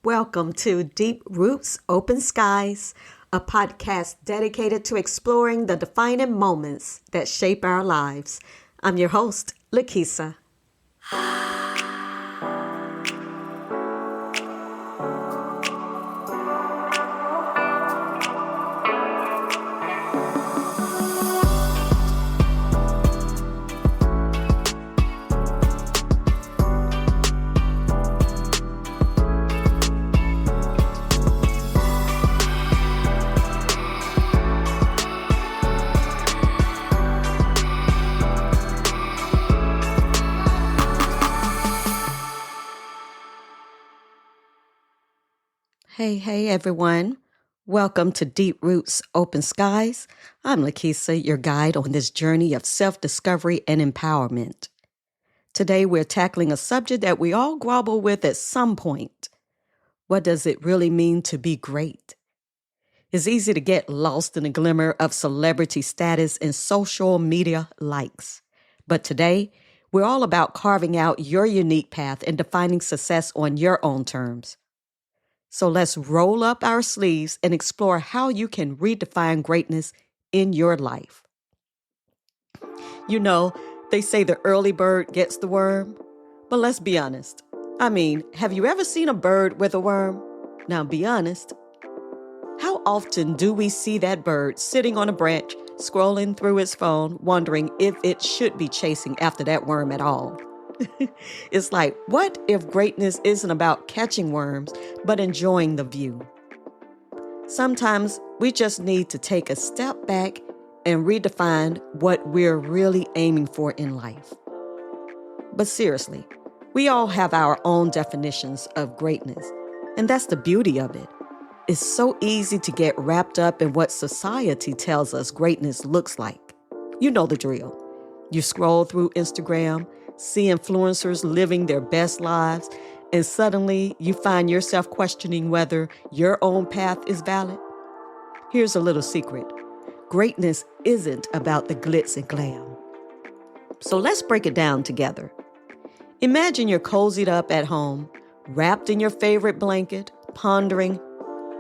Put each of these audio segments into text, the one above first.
Welcome to Deep Roots, Open Skies, a podcast dedicated to exploring the defining moments that shape our lives. I'm your host, Lakisa. Hey, everyone. Welcome to Deep Roots, Open Skies. I'm Lakisa, your guide on this journey of self-discovery and empowerment. Today, we're tackling a subject that we all grapple with at some point. What does it really mean to be great? It's easy to get lost in the glimmer of celebrity status and social media likes. But today, we're all about carving out your unique path and defining success on your own terms. So let's roll up our sleeves and explore how you can redefine greatness in your life. You know, they say the early bird gets the worm, but let's be honest. Have you ever seen a bird with a worm? Now be honest. How often do we see that bird sitting on a branch, scrolling through its phone, wondering if it should be chasing after that worm at all? It's like, what if greatness isn't about catching worms, but enjoying the view? Sometimes we just need to take a step back and redefine what we're really aiming for in life. But seriously, we all have our own definitions of greatness, and that's the beauty of it. It's so easy to get wrapped up in what society tells us greatness looks like. You know the drill. You scroll through Instagram, see influencers living their best lives, and suddenly you find yourself questioning whether your own path is valid. Here's a little secret. Greatness isn't about the glitz and glam. So let's break it down together. Imagine you're cozied up at home, wrapped in your favorite blanket, pondering,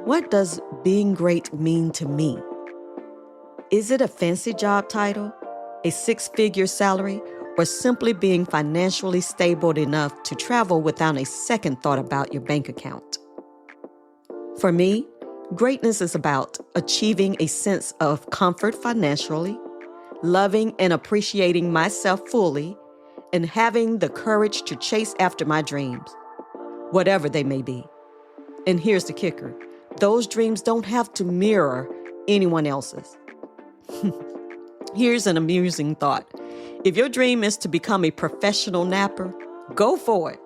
what does being great mean to me? Is it a fancy job title, a six-figure salary, or simply being financially stable enough to travel without a second thought about your bank account? For me, greatness is about achieving a sense of comfort financially, loving and appreciating myself fully, and having the courage to chase after my dreams, whatever they may be. And here's the kicker. Those dreams don't have to mirror anyone else's. Here's an amusing thought. If your dream is to become a professional napper, go for it.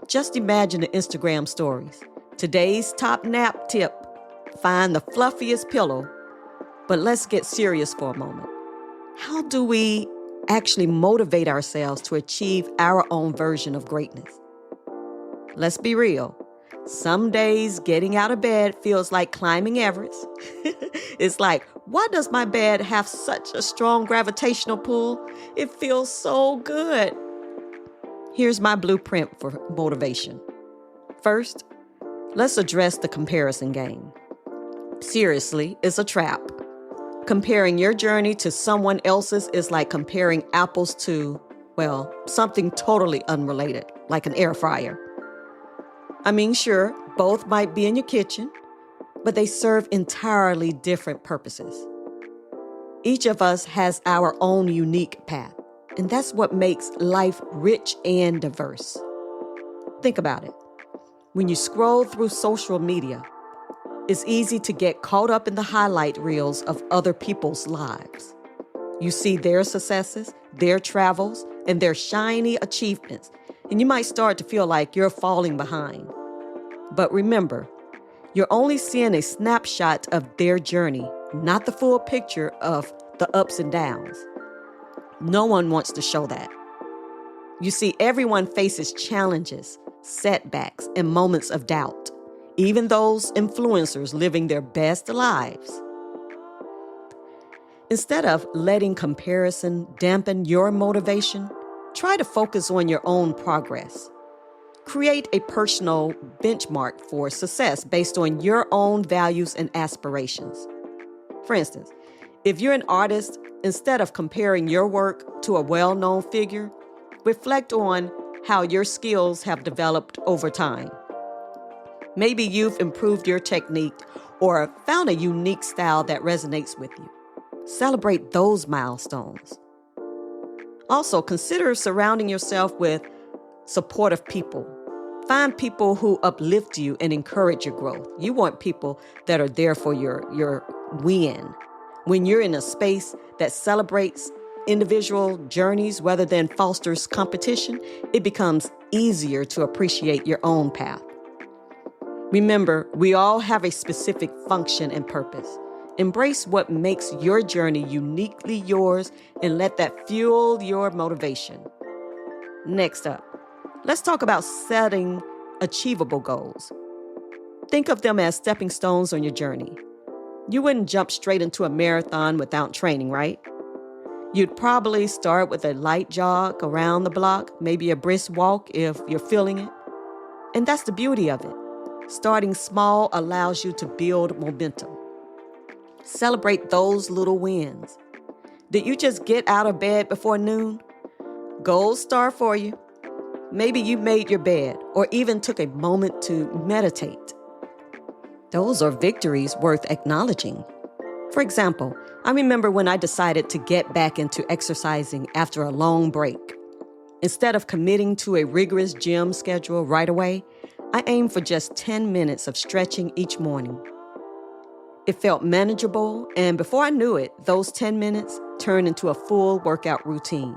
Just imagine the Instagram stories. Today's top nap tip, find the fluffiest pillow. But let's get serious for a moment. How do we actually motivate ourselves to achieve our own version of greatness? Let's be real. Some days getting out of bed feels like climbing Everest. It's like, why does my bed have such a strong gravitational pull? It feels so good. Here's my blueprint for motivation. First, let's address the comparison game. Seriously, it's a trap. Comparing your journey to someone else's is like comparing apples to, something totally unrelated, like an air fryer. Sure, both might be in your kitchen, but they serve entirely different purposes. Each of us has our own unique path, and that's what makes life rich and diverse. Think about it. When you scroll through social media, it's easy to get caught up in the highlight reels of other people's lives. You see their successes, their travels, and their shiny achievements, and you might start to feel like you're falling behind. But remember, you're only seeing a snapshot of their journey, not the full picture of the ups and downs. No one wants to show that. You see, everyone faces challenges, setbacks, and moments of doubt, even those influencers living their best lives. Instead of letting comparison dampen your motivation, try to focus on your own progress. Create a personal benchmark for success based on your own values and aspirations. For instance, if you're an artist, instead of comparing your work to a well-known figure, reflect on how your skills have developed over time. Maybe you've improved your technique or found a unique style that resonates with you. Celebrate those milestones. Also, consider surrounding yourself with supportive people. Find people who uplift you and encourage your growth. You want people that are there for your win. When you're in a space that celebrates individual journeys rather than fosters competition, it becomes easier to appreciate your own path. Remember, we all have a specific function and purpose. Embrace what makes your journey uniquely yours and let that fuel your motivation. Next up, let's talk about setting achievable goals. Think of them as stepping stones on your journey. You wouldn't jump straight into a marathon without training, right? You'd probably start with a light jog around the block, maybe a brisk walk if you're feeling it. And that's the beauty of it. Starting small allows you to build momentum. Celebrate those little wins. Did you just get out of bed before noon? Gold star for you. Maybe you made your bed or even took a moment to meditate. Those are victories worth acknowledging. For example, I remember when I decided to get back into exercising after a long break. Instead of committing to a rigorous gym schedule right away, I aimed for just 10 minutes of stretching each morning. It felt manageable, and before I knew it, those 10 minutes turned into a full workout routine.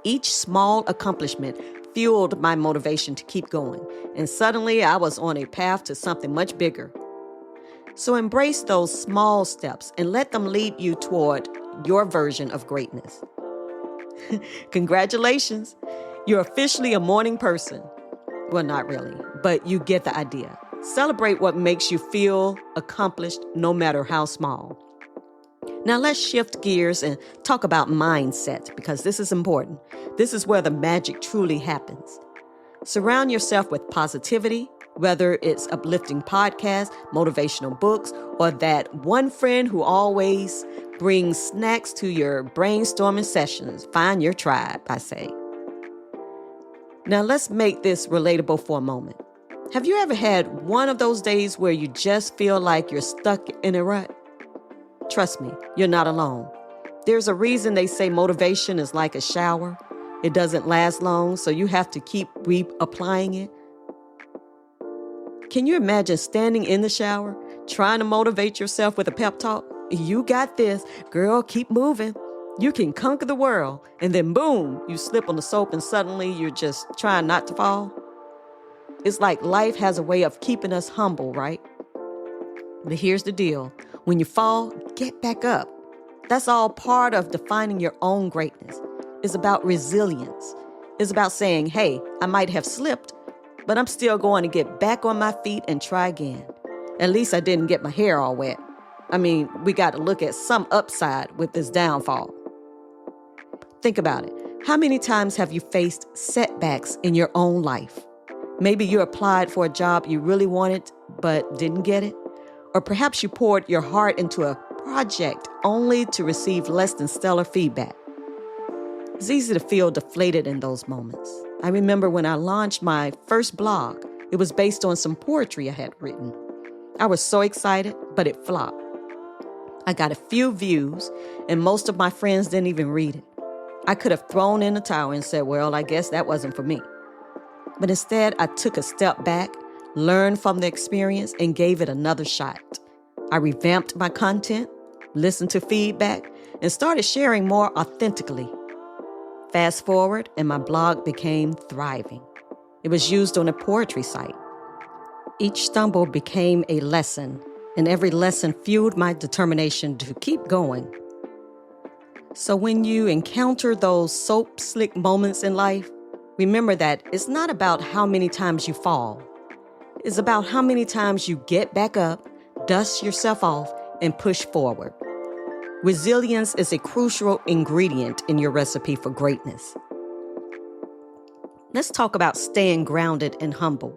Each small accomplishment fueled my motivation to keep going, and suddenly I was on a path to something much bigger. So embrace those small steps and let them lead you toward your version of greatness. Congratulations, you're officially a morning person. Well, not really, but you get the idea. Celebrate what makes you feel accomplished, no matter how small. Now let's shift gears and talk about mindset, because this is important. This is where the magic truly happens. Surround yourself with positivity, whether it's uplifting podcasts, motivational books, or that one friend who always brings snacks to your brainstorming sessions. Find your tribe, I say. Now let's make this relatable for a moment. Have you ever had one of those days where you just feel like you're stuck in a rut? Trust me, you're not alone. There's a reason they say motivation is like a shower. It doesn't last long, so you have to keep reapplying it. Can you imagine standing in the shower, trying to motivate yourself with a pep talk? You got this, girl, keep moving. You can conquer the world. And then boom, you slip on the soap and suddenly you're just trying not to fall. It's like life has a way of keeping us humble, right? But here's the deal. When you fall, get back up. That's all part of defining your own greatness. It's about resilience. It's about saying, hey, I might have slipped, but I'm still going to get back on my feet and try again. At least I didn't get my hair all wet. I mean, we got to look at some upside with this downfall. Think about it. How many times have you faced setbacks in your own life? Maybe you applied for a job you really wanted, but didn't get it. Or perhaps you poured your heart into a project only to receive less than stellar feedback. It's easy to feel deflated in those moments. I remember when I launched my first blog, it was based on some poetry I had written. I was so excited, but it flopped. I got a few views, and most of my friends didn't even read it. I could have thrown in the towel and said, well, I guess that wasn't for me. But instead, I took a step back, learned from the experience, and gave it another shot. I revamped my content, listened to feedback, and started sharing more authentically. Fast forward, and my blog became thriving. It was used on a poetry site. Each stumble became a lesson, and every lesson fueled my determination to keep going. So when you encounter those soap slick moments in life, remember that it's not about how many times you fall. It's about how many times you get back up, dust yourself off, and push forward. Resilience is a crucial ingredient in your recipe for greatness. Let's talk about staying grounded and humble.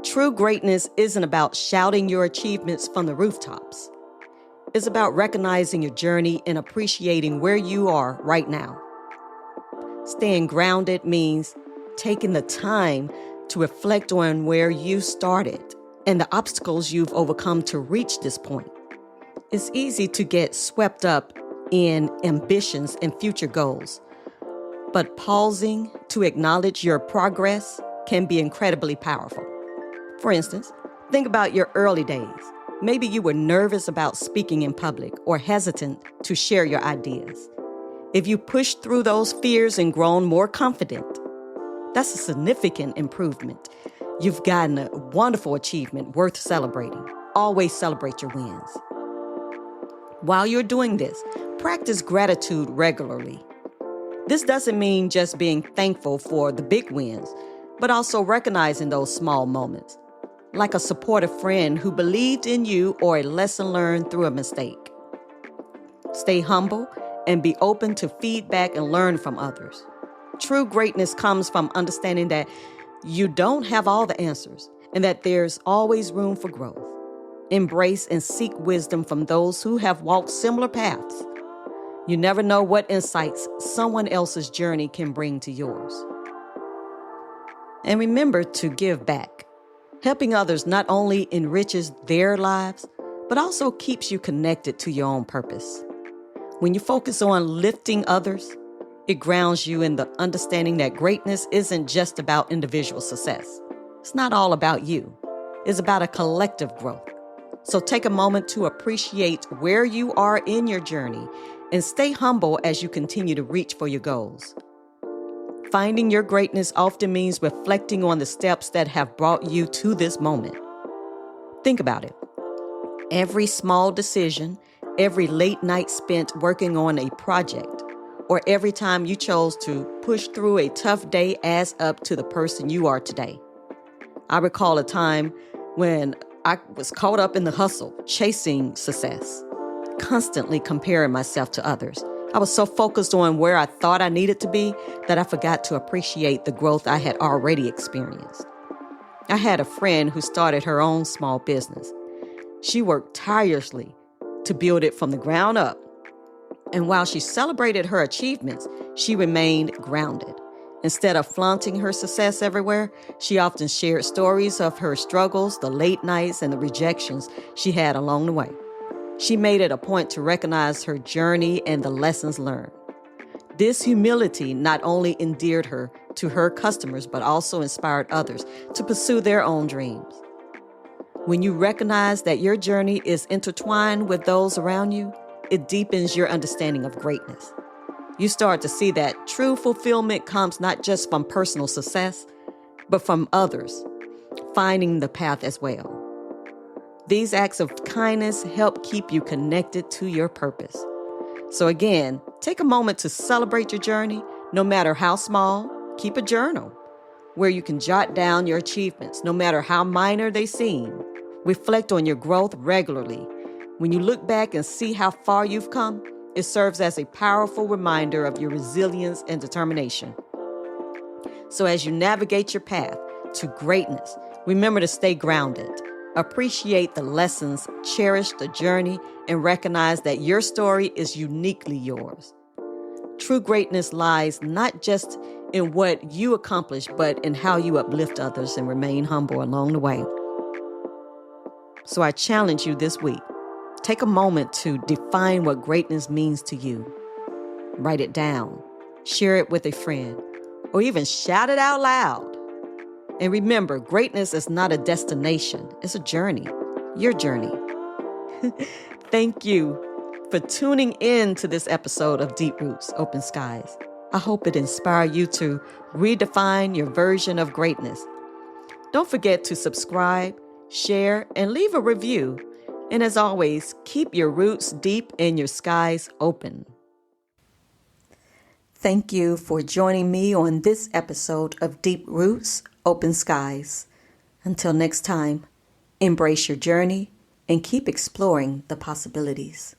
True greatness isn't about shouting your achievements from the rooftops. It's about recognizing your journey and appreciating where you are right now. Staying grounded means taking the time to reflect on where you started and the obstacles you've overcome to reach this point. It's easy to get swept up in ambitions and future goals, but pausing to acknowledge your progress can be incredibly powerful. For instance, think about your early days. Maybe you were nervous about speaking in public or hesitant to share your ideas. If you pushed through those fears and grown more confident, that's a significant improvement. You've gotten a wonderful achievement worth celebrating. Always celebrate your wins. While you're doing this, practice gratitude regularly. This doesn't mean just being thankful for the big wins, but also recognizing those small moments, like a supportive friend who believed in you or a lesson learned through a mistake. Stay humble and be open to feedback and learn from others. True greatness comes from understanding that you don't have all the answers and that there's always room for growth. Embrace and seek wisdom from those who have walked similar paths. You never know what insights someone else's journey can bring to yours. And remember to give back. Helping others not only enriches their lives, but also keeps you connected to your own purpose. When you focus on lifting others, it grounds you in the understanding that greatness isn't just about individual success. It's not all about you. It's about a collective growth. So take a moment to appreciate where you are in your journey and stay humble as you continue to reach for your goals. Finding your greatness often means reflecting on the steps that have brought you to this moment. Think about it. Every small decision, every late night spent working on a project, or every time you chose to push through a tough day adds up to the person you are today. I recall a time when I was caught up in the hustle, chasing success, constantly comparing myself to others. I was so focused on where I thought I needed to be that I forgot to appreciate the growth I had already experienced. I had a friend who started her own small business. She worked tirelessly to build it from the ground up. And while she celebrated her achievements, she remained grounded. Instead of flaunting her success everywhere, she often shared stories of her struggles, the late nights, and the rejections she had along the way. She made it a point to recognize her journey and the lessons learned. This humility not only endeared her to her customers, but also inspired others to pursue their own dreams. When you recognize that your journey is intertwined with those around you, it deepens your understanding of greatness. You start to see that true fulfillment comes not just from personal success, but from others, finding the path as well. These acts of kindness help keep you connected to your purpose. So again, take a moment to celebrate your journey, no matter how small. Keep a journal where you can jot down your achievements, no matter how minor they seem. Reflect on your growth regularly. When you look back and see how far you've come, it serves as a powerful reminder of your resilience and determination. So as you navigate your path to greatness, remember to stay grounded. Appreciate the lessons, cherish the journey, and recognize that your story is uniquely yours. True greatness lies not just in what you accomplish, but in how you uplift others and remain humble along the way. So I challenge you this week. Take a moment to define what greatness means to you. Write it down, share it with a friend, or even shout it out loud. And remember, greatness is not a destination, it's a journey, your journey. Thank you for tuning in to this episode of Deep Roots, Open Skies. I hope it inspired you to redefine your version of greatness. Don't forget to subscribe, share, and leave a review. And as always, keep your roots deep and your skies open. Thank you for joining me on this episode of Deep Roots, Open Skies. Until next time, embrace your journey and keep exploring the possibilities.